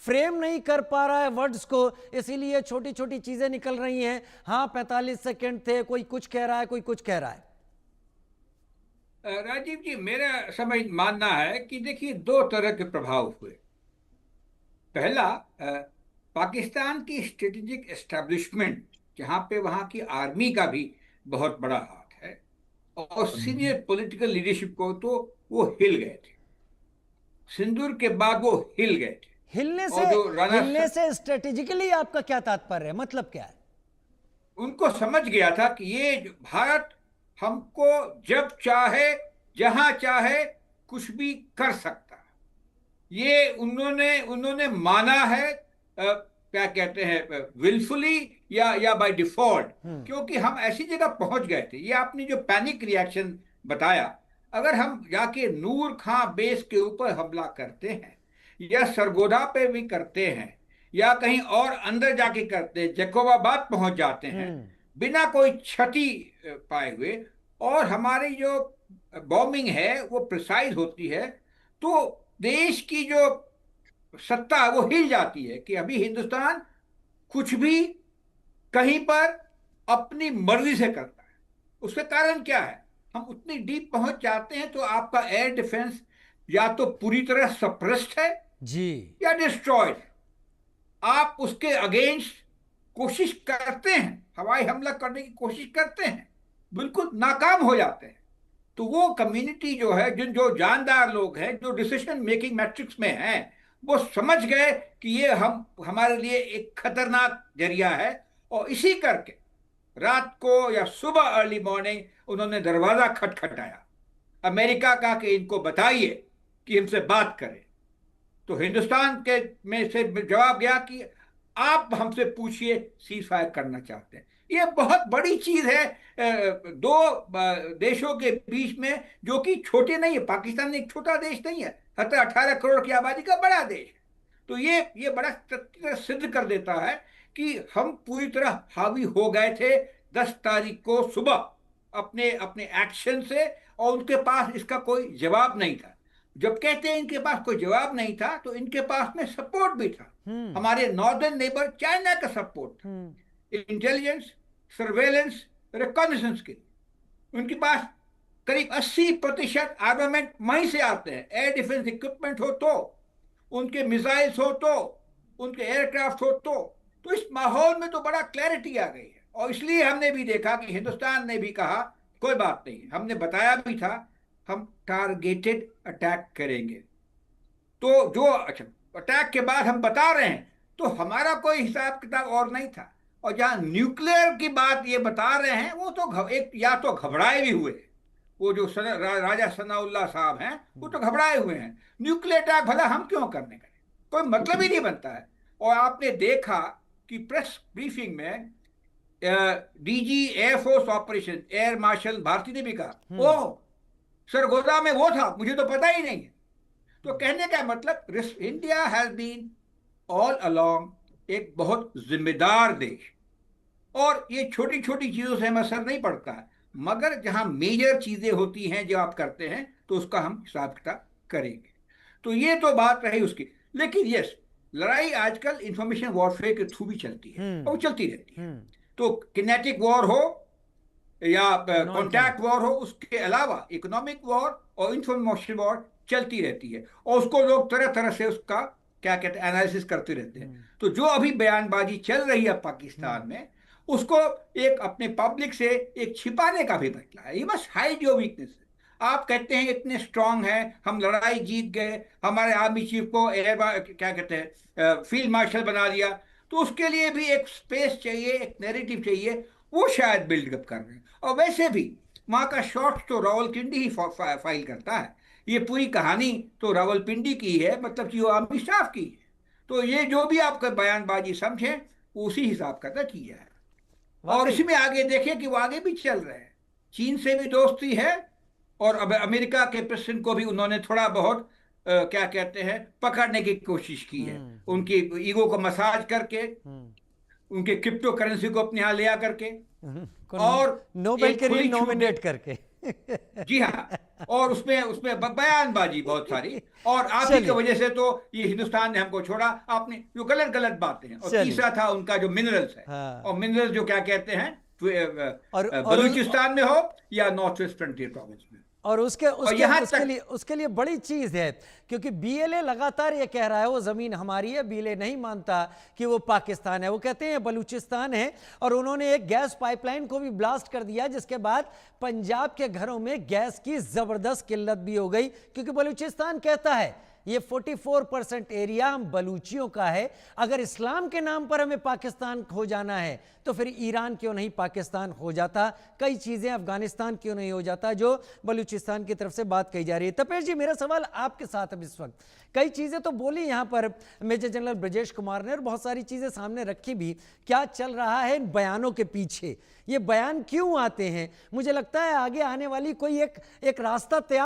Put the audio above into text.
Frame नहीं कर पा रहा है वर्ड्स को, इसीलिए छोटी छोटी चीजें निकल रही हैं। हाँ 45 सेकंड थे, कोई कुछ कह रहा है, कोई कुछ कह रहा है। राजीव जी, मेरा समझ मानना है कि देखिए, दो तरह के प्रभाव हुए। पहला, पाकिस्तान की स्ट्रेटेजिक एस्टेब्लिशमेंट, जहां पे वहां की आर्मी का भी बहुत बड़ा हाथ है, और सीनियर पॉलिटिकल लीडरशिप को, तो वो हिल गए थे। सिंदूर के बाद वो हिल गए थे। हिलने से और जो राना हिलने से स्ट्रेटेजिकली आपका क्या तात्पर्य है, मतलब क्या है? उनको समझ गया था कि ये भारत हमको जब चाहे, जहां चाहे, कुछ भी कर सकता है। ये उन्होंने उन्होंने माना है, क्या कहते हैं, विलफुली या बाय डिफॉल्ट। क्योंकि हम ऐसी जगह पहुंच गए थे। ये आपने जो पैनिक रिएक्शन बताया, अगर हम जाके नूर खां बेस के ऊपर हमला करते हैं, या सरगोधा पे भी करते हैं, या कहीं और अंदर जाके करते हैं, जैकोबाबाद पहुंच जाते हैं बिना कोई क्षति पाए हुए, और हमारी जो बॉम्बिंग है वो प्रिसाइज होती है, तो देश की जो सत्ता है वो हिल जाती है कि अभी हिंदुस्तान कुछ भी कहीं पर अपनी मर्जी से करता है। उसका कारण क्या है? हम उतनी डीप पहुंच जाते हैं तो आपका एयर डिफेंस या तो पूरी तरह सप्रेस्ड है जी। या डिस्ट्रॉयड है। आप उसके अगेंस्ट कोशिश करते हैं, हवाई हमला करने की कोशिश करते हैं, बिल्कुल नाकाम हो जाते हैं। तो वो कम्युनिटी जो है, जिन जो जानदार लोग हैं, जो डिसीजन मेकिंग मैट्रिक्स में हैं, वो समझ गए कि ये हम हमारे लिए एक खतरनाक जरिया है। और इसी करके रात को या सुबह अर्ली मॉर्निंग उन्होंने दरवाजा खटखटाया अमेरिका का कि इनको बताइए कि हमसे बात करें। तो हिंदुस्तान के में से जवाब गया कि आप हमसे पूछिए, सीज फायर करना चाहते हैं। ये बहुत बड़ी चीज है दो देशों के बीच में, जो कि छोटे नहीं है। पाकिस्तान एक छोटा देश नहीं है, 18 करोड़ की आबादी का बड़ा देश है। तो ये बड़ा सिद्ध कर देता है कि हम पूरी तरह हावी हो गए थे 10 तारीख को सुबह अपने अपने एक्शन से, और उनके पास इसका कोई जवाब नहीं था। जब कहते हैं इनके पास कोई जवाब नहीं था, तो इनके पास में सपोर्ट भी था। हमारे नॉर्दर्न नेबर चाइना का सपोर्ट था, इंटेलिजेंस, सर्वेलेंस, रिकॉग्निशंस के। उनके पास करीब 80% आर्मामेंट वहीं से आते हैं। एयर डिफेंस इक्विपमेंट हो तो, उनके मिसाइल्स हो तो, उनके एयरक्राफ्ट हो तो इस माहौल में तो बड़ा क्लैरिटी आ गई है। और इसलिए हमने भी देखा कि हिंदुस्तान ने भी कहा कोई बात नहीं, हमने बताया भी था हम टारगेटेड अटैक करेंगे। तो जो अच्छा, अटैक के बाद हम बता रहे हैं, तो हमारा कोई हिसाब किताब और नहीं था। और जहां न्यूक्लियर की बात ये बता रहे हैं, वो तो एक या तो घबराए भी हुए। वो जो राजा सनाउल्लाह साहब हैं, वो तो घबराए हुए हैं। न्यूक्लियर अटैक भला हम क्यों करने गए, कोई मतलब ही नहीं बनता है। और आपने देखा कि प्रेस ब्रीफिंग में DG air force operation air marshal Bharti ने भी कहा, ओह सरगोदा में वो था, मुझे तो पता ही नहीं है। तो कहने का मतलब, India has been all along एक बहुत जिम्मेदार देश। और ये छोटी छोटी चीजों से हमें असर नहीं पड़ता है, मगर जहां मेजर चीजें होती हैं जो आप करते हैं, तो उसका हम हिसाब किताब करेंगे। तो ये तो बात रही उसकी। लेकिन यस, लड़ाई आजकल इंफॉर्मेशन वॉरफेयर के थ्रू भी चलती है, और वो चलती रहती है। तो किनेटिक वॉर हो या कॉन्टैक्ट वॉर हो, उसके अलावा इकोनॉमिक वॉर और इंफॉर्मेशन वॉर चलती रहती है। और उसको लोग तरह तरह से उसका क्या कहते हैं, एनालिसिस करते रहते हैं। तो जो अभी बयानबाजी चल रही है पाकिस्तान में, उसको एक अपने पब्लिक से एक छिपाने का भी बदला है। ये बस हाइड योर वीकनेस। आप कहते हैं इतने स्ट्रांग हैं, हम लड़ाई जीत गए, हमारे आर्मी चीफ को एयर क्या कहते हैं, फील्ड मार्शल बना दिया। तो उसके लिए भी एक स्पेस चाहिए, एक नैरेटिव चाहिए, वो शायद बिल्डअप कर रहे हैं। और वैसे भी वहां का शॉर्ट तो रावलपिंडी ही फाइल करता है। ये पूरी कहानी तो रावलपिंडी की है, मतलब कि वो आर्मी स्टाफ की है। तो ये जो भी आपका बयानबाजी समझे, उसी हिसाब का किया है। और वाकई। इसी में आगे देखें कि वो आगे भी चल रहे हैं। चीन से भी दोस्ती है, और अब अमेरिका के प्रेसिडेंट को भी उन्होंने थोड़ा बहुत क्या कहते हैं, पकड़ने की कोशिश की है। उनकी ईगो को मसाज करके, उनके क्रिप्टो करेंसी को अपने यहाँ ले आकर के, को और नोबेल एक के लिए खुली छूट दे। नॉमिनेट करके जी हाँ। और उसमें उसमें बयानबाजी बहुत सारी, और आप ही की चलिए वजह से तो ये हिंदुस्तान ने हमको छोड़ा। आपने जो गलत गलत बातें हैं। और चलिए। तीसरा था उनका जो मिनरल्स है, हाँ। और मिनरल्स जो क्या कहते हैं, और बलूचिस्तान में हो या नॉर्थ वेस्ट फ्रंटियर प्रोविंस में। और उसके और उसके यहां उसके तक लिए उसके लिए बड़ी चीज है, क्योंकि बीएलए लगातार ये कह रहा है वो जमीन हमारी है। बीएलए नहीं मानता कि वो पाकिस्तान है, वो कहते हैं बलूचिस्तान है। और उन्होंने एक गैस पाइपलाइन को भी ब्लास्ट कर दिया, जिसके बाद पंजाब के घरों में गैस की जबरदस्त किल्लत भी हो गई, क्योंकि बलूचिस्तान कहता है ये 44% एरिया हम बलूचियों का है। अगर इस्लाम के नाम पर हमें पाकिस्तान हो जाना है तो फिर ईरान क्यों नहीं पाकिस्तान हो जाता, कई चीज़ें अफगानिस्तान क्यों नहीं हो जाता, जो बलूचिस्तान की तरफ से बात कही जा रही है। तपेश जी, मेरा सवाल आपके साथ अब इस वक्त, कई चीज़ें तो बोली यहाँ पर मेजर जनरल ब्रजेश कुमार ने, और बहुत सारी चीज़ें सामने रखी भी। क्या चल रहा है इन बयानों के पीछे, ये बयान क्यों आते हैं? मुझे लगता है आगे आने वाली कोई एक रास्ता तैयार